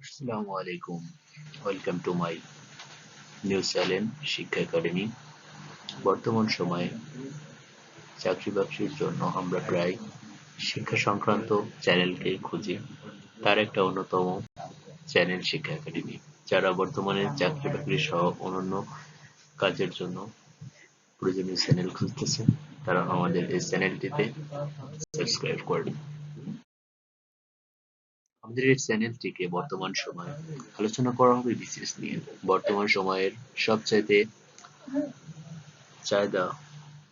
আসসালামু আলাইকুম। Welcome to my new channel শিক্ষা একাডেমি। বর্তমান সময়ে চাকরি বাকরির জন্য আমরা প্রায় শিক্ষা সংক্রান্ত চ্যানেলকেই খুঁজি। তার একটা অন্যতম চ্যানেল শিক্ষা একাডেমি, যারা বর্তমানে চাকরি বাকরি সহ অন্যান্য কাজের জন্য প্রয়োজনীয় চ্যানেল খুঁজতেছে, তারা আমাদের এই চ্যানেলটিতে সাবস্ক্রাইব করবেন। আমাদের এই চ্যানেলটিকে বর্তমান সময়ে আলোচনা করা হবে বিসিএস নিয়ে। বর্তমান সময়ের সবচাইতে চাহিদা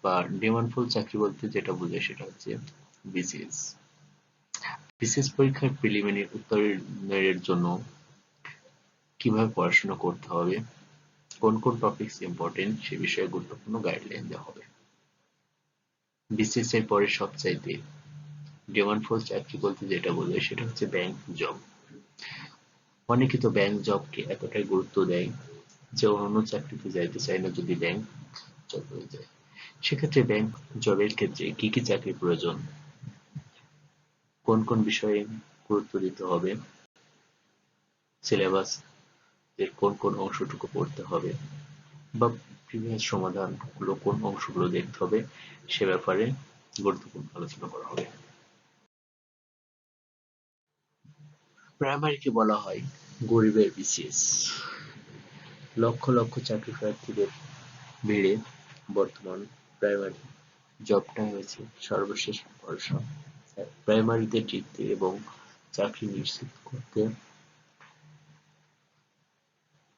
বা ডিমান্ডফুল চাকরি বলতে যেটা বোঝায় সেটা হচ্ছে বিসিএস। বিসিএস পরীক্ষার প্রিলিমিনারি উত্তরণের জন্য কিভাবে পড়াশোনা করতে হবে, কোন কোন টপিকস ইম্পর্টেন্ট সে বিষয়ে গুরুত্বপূর্ণ গাইডলাইন দেওয়া হবে। বিসিএস এর পরে সবচাইতে ডিমান্ডফুল চাকরি বলতে যেটা বোঝায় সেটা হচ্ছে ব্যাংক জব। অনেকে তো ব্যাংক জবকে এতটাই গুরুত্ব দেয় যে অন্য চাকরিতে যাইতে চায় না যদি ব্যাংক জব হয়ে যায়। সেক্ষেত্রে ব্যাংক জবের ক্ষেত্রে কি কি চাকরি প্রয়োজন, কোন কোন বিষয়ে গুরুত্ব দিতে হবে, সিলেবাস এর কোন কোন অংশটুকু পড়তে হবে বা প্রিভিয়াস সমাধানগুলো কোন অংশগুলো দেখতে হবে, সে ব্যাপারে গুরুত্বপূর্ণ আলোচনা করা হবে। প্রাইমারিকে বলা হয় গরিবের বিসিএস। লক্ষ লক্ষ চাকরি প্রার্থীদের ভিড়ে বর্তমান প্রাইমারি জবটা হয়েছে সর্বশেষ ভরসা। প্রাইমারিতে টিকতে এবং চাকরি নিশ্চিত করতে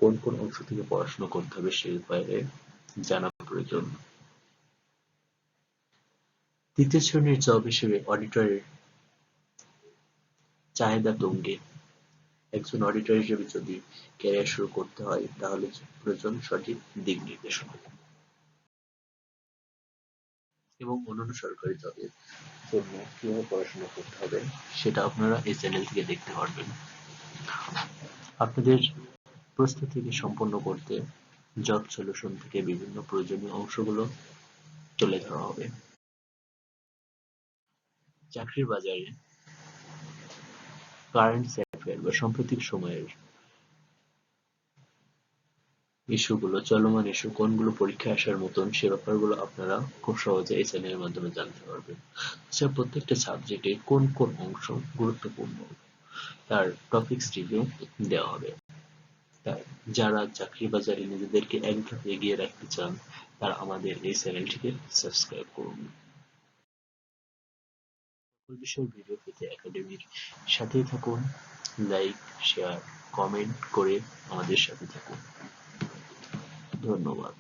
কোন কোন অংশ থেকে পড়াশোনা করতে হবে সে ব্যাপারে জানা প্রয়োজন। তৃতীয় শ্রেণীর জব হিসেবে অডিটরের চাহিদা তুঙ্গে। একজন অডিটর হিসেবে যদি ক্যারিয়ার শুরু করতে হয় তাহলে প্রয়োজন সঠিক দিক নির্দেশনা এবং অন্যান্য সরকারি জবের জন্য কিভাবে পড়াশোনা করতে হবে সেটা আপনারা এই চ্যানেল থেকে দেখতে পারবেন। আপনাদের প্রস্তুতিকে সম্পন্ন করতে জব সলিউশন থেকে বিভিন্ন প্রয়োজনীয় অংশগুলো তুলে ধরা হবে। চাকরির বাজারে কারেন্ট অ্যাফেয়ার বা সাম্প্রতিক সময়ের ইস্যুগুলো, চলমান ইস্যু কোনগুলো পরীক্ষায় আসার মতন সে ব্যাপারগুলো আপনারা খুব সহজে এই চ্যানেলের মাধ্যমে জানতে পারবেন। আচ্ছা, প্রত্যেকটা সাবজেক্টে কোন কোন অংশ গুরুত্বপূর্ণ তার টপিকস রিভিউ দেওয়া হবে। তাই যারা চাকরি বাজারে নিজেদেরকে এক ধাপ এগিয়ে রাখতে চান তারা আমাদের এই চ্যানেলটিকে সাবস্ক্রাইব করুন। সকল বিষয়ের ভিডিও পেতে একাডেমির সাথেই থাকুন। লাইক, শেয়ার, কমেন্ট করে আমাদের সাথে থাকুন। ধন্যবাদ।